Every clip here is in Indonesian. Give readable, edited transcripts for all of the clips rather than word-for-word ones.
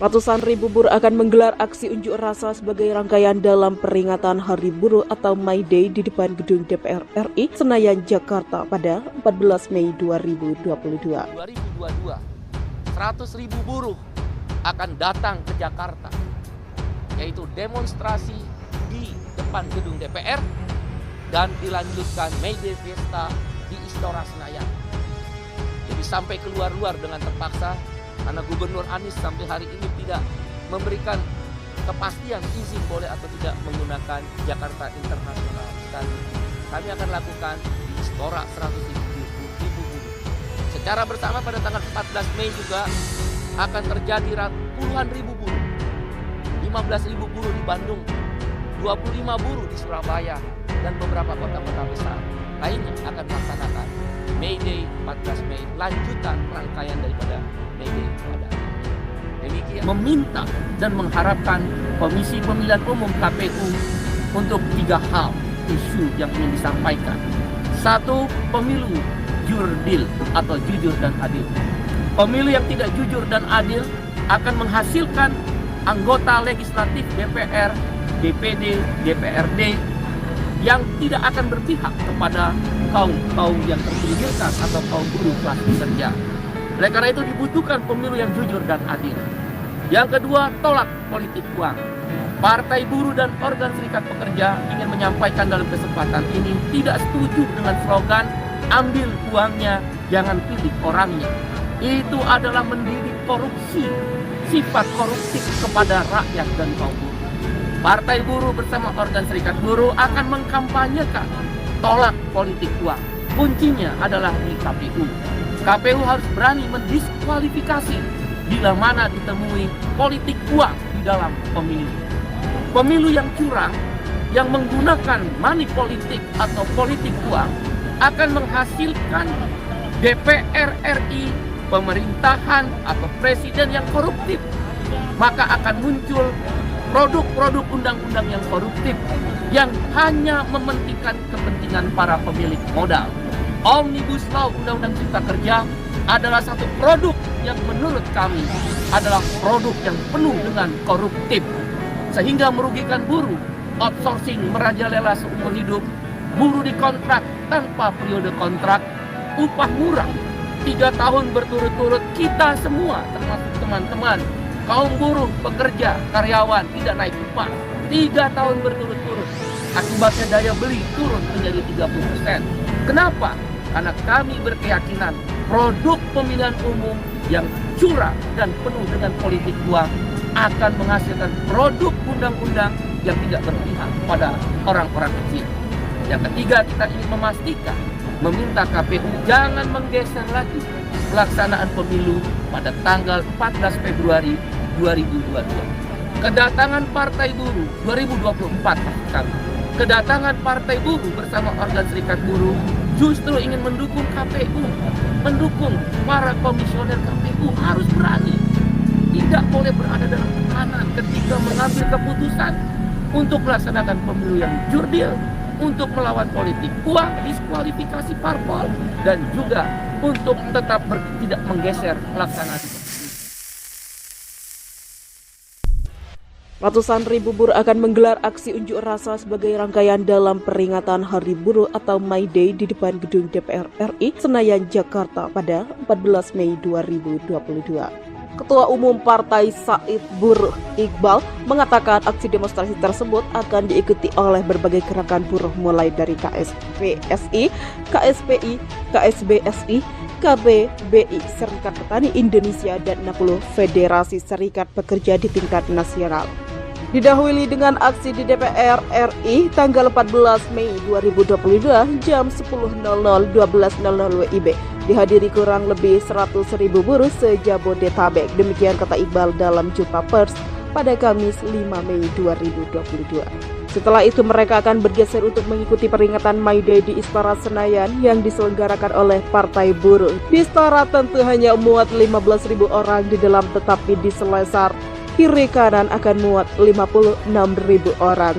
Ratusan ribu buruh akan menggelar aksi unjuk rasa sebagai rangkaian dalam peringatan Hari Buruh atau May Day di depan gedung DPR RI Senayan, Jakarta pada 14 Mei 2022. 2022, 100.000 buruh akan datang ke Jakarta, yaitu demonstrasi di depan gedung DPR dan dilanjutkan May Day Fiesta di Istora Senayan. Jadi sampai keluar-luar dengan terpaksa, karena Gubernur Anies sampai hari ini tidak memberikan kepastian izin boleh atau tidak menggunakan Jakarta International. Dan kami akan lakukan di Istora 100.000 buruh. Secara bersama pada tanggal 14 Mei juga akan terjadi puluhan ribu buruh. 15.000 buruh di Bandung, 25 buruh di Surabaya, dan beberapa kota-kota besar lainnya akan melaksanakan May Day 14 Mei, lanjutan rangkaian daripada May Day pada demikian. Meminta dan mengharapkan Komisi Pemilihan Umum KPU untuk 3 hal isu yang ingin disampaikan. 1. Pemilu jurdil atau jujur dan adil. Pemilu yang tidak jujur dan adil akan menghasilkan anggota legislatif DPR, DPD, DPRD yang tidak akan berpihak kepada kaum yang terpinggirkan atau kaum buruh kelas pekerja. Oleh karena itu dibutuhkan pemilu yang jujur dan adil. Yang kedua, tolak politik uang. Partai Buruh dan organ serikat pekerja ingin menyampaikan dalam kesempatan ini tidak setuju dengan slogan ambil uangnya, jangan pilih orangnya. Itu adalah mendidik korupsi, sifat koruptif kepada rakyat dan kaum buruh. Partai Buruh bersama organ serikat buruh akan mengkampanyekan tolak politik uang. Kuncinya adalah di KPU. KPU harus berani mendiskualifikasi bila mana ditemui politik uang di dalam pemilu. Pemilu yang curang, yang menggunakan money politik atau politik uang akan menghasilkan DPR RI, pemerintahan atau presiden yang koruptif. Maka akan muncul produk-produk undang-undang yang koruptif yang hanya mementingkan kepentingan para pemilik modal. Omnibus Law Undang-Undang Cipta Kerja adalah satu produk yang menurut kami adalah produk yang penuh dengan koruptif sehingga merugikan buruh. Outsourcing merajalela seumur hidup, buruh dikontrak tanpa periode kontrak, upah murah 3 tahun berturut-turut. Kita semua termasuk teman-teman kaum buruh, pekerja, karyawan tidak naik upah 3 tahun berturut-turut. Akibatnya daya beli turun menjadi 30%. Kenapa? Karena kami berkeyakinan produk pemilihan umum yang curang dan penuh dengan politik uang akan menghasilkan produk undang-undang yang tidak berpihak pada orang-orang kecil. Yang ketiga, kita ingin memastikan, meminta KPU jangan menggeser lagi pelaksanaan pemilu pada tanggal 14 Februari 2022. Kedatangan Partai Buruh 2024 kami. Kedatangan Partai Buruh bersama organ serikat buruh justru ingin mendukung KPU, mendukung para komisioner KPU harus berani. Tidak boleh berada dalam tekanan ketika mengambil keputusan untuk melaksanakan pemilu yang jurdil, untuk melawan politik uang, diskualifikasi parpol, dan juga untuk tetap tidak menggeser pelaksanaan. Ratusan ribu buruh akan menggelar aksi unjuk rasa sebagai rangkaian dalam peringatan Hari Buruh atau May Day di depan gedung DPR RI Senayan, Jakarta pada 14 Mei 2022. Ketua Umum Partai Said Buruh Iqbal mengatakan aksi demonstrasi tersebut akan diikuti oleh berbagai gerakan buruh mulai dari KSPSI, KSPI, KSBSI, KBBI, Serikat Petani Indonesia, dan 60 Federasi Serikat Pekerja di tingkat nasional. Didahului dengan aksi di DPR RI tanggal 14 Mei 2022 jam 10.00 12.00 WIB dihadiri kurang lebih 100.000 buruh se-Jabodetabek. Demikian kata Iqbal dalam jumpa pers pada Kamis 5 Mei 2022. Setelah itu mereka akan bergeser untuk mengikuti peringatan May Day di Istora Senayan yang diselenggarakan oleh Partai Buruh. Di Istora tentu hanya muat 15.000 orang di dalam, tetapi di Selesar kiri kanan akan muat 56.000 orang.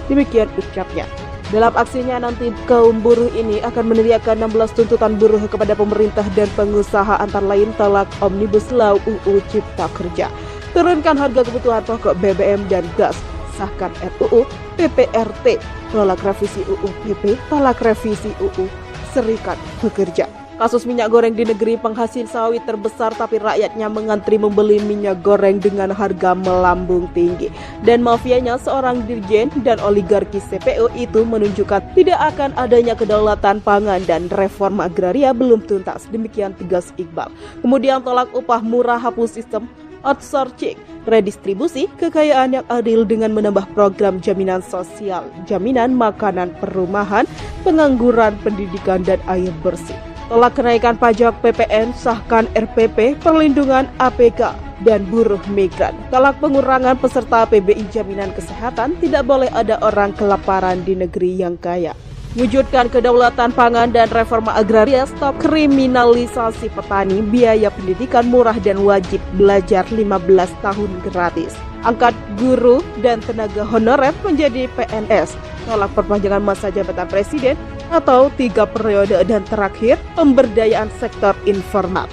Demikian ucapnya. Dalam aksinya nanti kaum buruh ini akan meneriakkan 16 tuntutan buruh kepada pemerintah dan pengusaha, antara lain tolak Omnibus Law UU Cipta Kerja, turunkan harga kebutuhan pokok BBM dan gas, sahkan RUU PPRT, tolak revisi UU PP, tolak revisi UU Serikat Pekerja. Kasus minyak goreng di negeri penghasil sawit terbesar tapi rakyatnya mengantri membeli minyak goreng dengan harga melambung tinggi. Dan mafianya seorang dirjen dan oligarki CPO itu menunjukkan tidak akan adanya kedaulatan pangan dan reforma agraria belum tuntas. Demikian tegas Iqbal. Kemudian tolak upah murah, hapus sistem outsourcing, redistribusi kekayaan yang adil dengan menambah program jaminan sosial, jaminan makanan perumahan, pengangguran pendidikan dan air bersih. Tolak kenaikan pajak PPN, sahkan RPP, perlindungan APK dan buruh migran. Tolak pengurangan peserta PBI jaminan kesehatan, tidak boleh ada orang kelaparan di negeri yang kaya. Wujudkan kedaulatan pangan dan reforma agraria, stop kriminalisasi petani, biaya pendidikan murah dan wajib belajar 15 tahun gratis. Angkat guru dan tenaga honorer menjadi PNS, tolak perpanjangan masa jabatan presiden atau 3 periode, dan terakhir pemberdayaan sektor informal.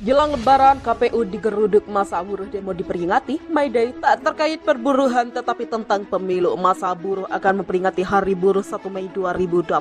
Jelang Lebaran, KPU digeruduk masa buruh demo diperingati. May Day tak terkait perburuhan tetapi tentang pemilu. Masa buruh akan memperingati Hari Buruh 1 Mei 2022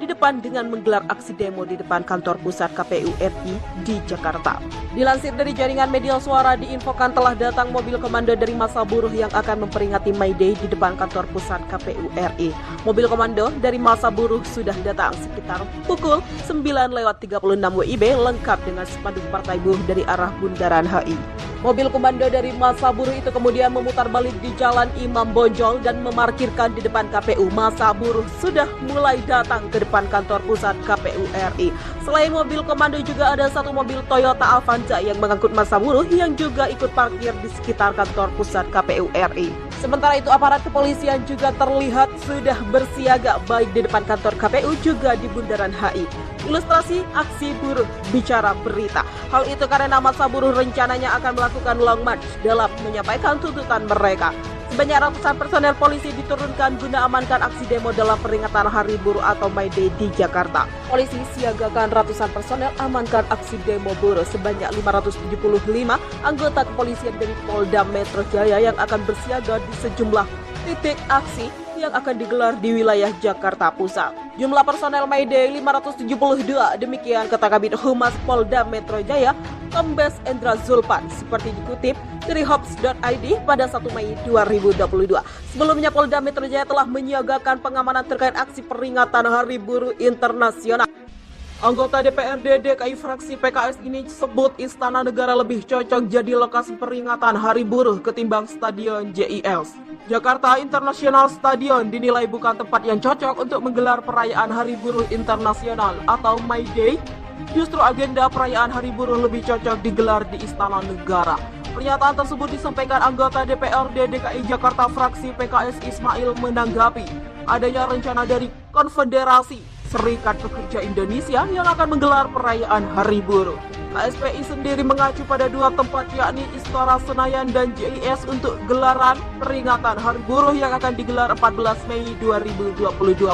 di depan dengan menggelar aksi demo di depan kantor pusat KPU RI di Jakarta. Dilansir dari jaringan media Suara, diinfokan telah datang mobil komando dari masa buruh yang akan memperingati May Day di depan kantor pusat KPU RI. Mobil komando dari masa buruh sudah datang sekitar pukul 9:36 WIB lengkap dengan spanduk Partai Buruh dari arah Bundaran HI. Mobil komando dari masa buruh itu kemudian memutar balik di Jalan Imam Bonjol dan memarkirkan di depan KPU. Masa buruh sudah mulai datang ke depan kantor pusat KPU RI. Selain mobil komando juga ada satu mobil Toyota Avanza yang mengangkut masa buruh yang juga ikut parkir di sekitar kantor pusat KPU RI. Sementara itu aparat kepolisian juga terlihat sudah bersiaga baik di depan kantor KPU juga di Bundaran HI. Ilustrasi aksi buruh bicara berita. Hal itu karena masa buruh rencananya akan melakukan long march dalam menyampaikan tuntutan mereka. Sebanyak ratusan personel polisi diturunkan guna amankan aksi demo dalam peringatan Hari Buruh atau May Day di Jakarta. Polisi siagakan ratusan personel amankan aksi demo buruh. Sebanyak 575 anggota kepolisian dari Polda Metro Jaya yang akan bersiaga di sejumlah titik aksi yang akan digelar di wilayah Jakarta Pusat. Jumlah personel May Day 572, demikian kata Kabid Humas Polda Metro Jaya, Kombes Endra Zulpan, seperti dikutip dari Hops.id pada 1 Mei 2022. Sebelumnya Polda Metro Jaya telah menyiagakan pengamanan terkait aksi peringatan Hari Buruh Internasional. Anggota DPRD DKI fraksi PKS ini sebut Istana Negara lebih cocok jadi lokasi peringatan Hari Buruh ketimbang Stadion JIS. Jakarta International Stadion dinilai bukan tempat yang cocok untuk menggelar perayaan Hari Buruh Internasional atau May Day. Justru agenda perayaan Hari Buruh lebih cocok digelar di Istana Negara. Pernyataan tersebut disampaikan anggota DPRD DKI Jakarta fraksi PKS Ismail menanggapi adanya rencana dari Konfederasi Serikat Pekerja Indonesia yang akan menggelar perayaan Hari Buruh. KSPI sendiri mengacu pada 2 tempat yakni Istora Senayan dan JIS untuk gelaran peringatan Hari Buruh yang akan digelar 14 Mei 2022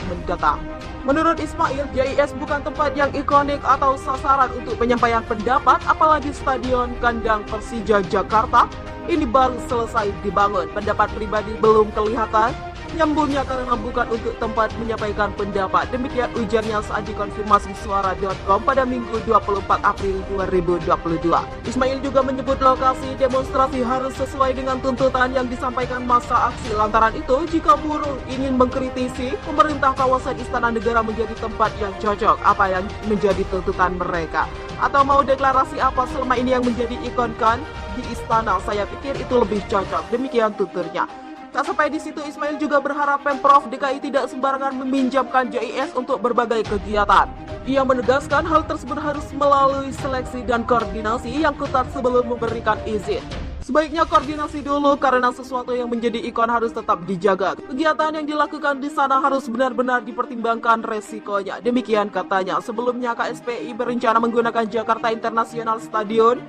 mendatang. Menurut Ismail, JIS bukan tempat yang ikonik atau sasaran untuk penyampaian pendapat, apalagi Stadion Kandang Persija Jakarta ini baru selesai dibangun. Pendapat pribadi belum kelihatan nyambungnya karena bukan untuk tempat menyampaikan pendapat. Demikian ujarnya saat dikonfirmasi suara.com pada Minggu 24 April 2022. Ismail juga menyebut lokasi demonstrasi harus sesuai dengan tuntutan yang disampaikan masa aksi. Lantaran itu, jika buruh ingin mengkritisi pemerintah kawasan Istana Negara menjadi tempat yang cocok, apa yang menjadi tuntutan mereka? Atau mau deklarasi apa selama ini yang menjadi ikon kan di istana? Saya pikir itu lebih cocok. Demikian tuturnya. Tak sampai di situ, Ismail juga berharap Pemprov DKI tidak sembarangan meminjamkan JIS untuk berbagai kegiatan. Ia menegaskan hal tersebut harus melalui seleksi dan koordinasi yang ketat sebelum memberikan izin. Sebaiknya koordinasi dulu karena sesuatu yang menjadi ikon harus tetap dijaga. Kegiatan yang dilakukan di sana harus benar-benar dipertimbangkan resikonya. Demikian katanya. Sebelumnya KSPI berencana menggunakan Jakarta International Stadion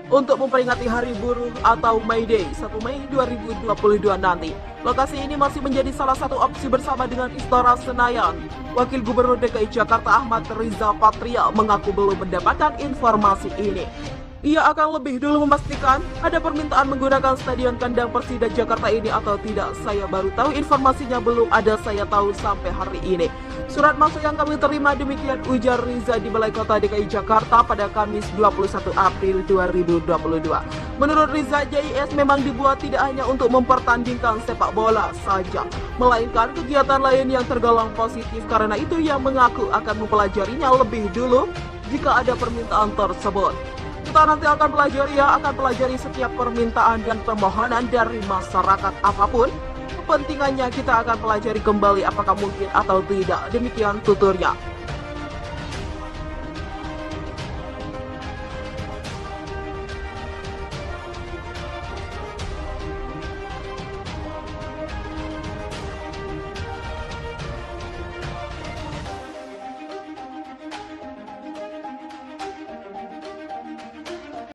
untuk memperingati Hari Buruh atau May Day 1 Mei 2022 nanti. Lokasi ini masih menjadi salah satu opsi bersama dengan Istora Senayan. Wakil Gubernur DKI Jakarta Ahmad Riza Patria mengaku belum mendapatkan informasi ini. Ia akan lebih dulu memastikan ada permintaan menggunakan Stadion Kandang Persida Jakarta ini atau tidak. Saya baru tahu, informasinya belum ada saya tahu sampai hari ini. Surat masuk yang kami terima, demikian ujar Riza di Balai Kota DKI Jakarta pada Kamis 21 April 2022. Menurut Riza, JIS memang dibuat tidak hanya untuk mempertandingkan sepak bola saja, melainkan kegiatan lain yang tergolong positif. Karena itu ia mengaku akan mempelajarinya lebih dulu jika ada permintaan tersebut. Kita nanti akan pelajari setiap permintaan dan permohonan dari masyarakat apapun. Kepentingannya kita akan pelajari kembali apakah mungkin atau tidak. Demikian tuturnya.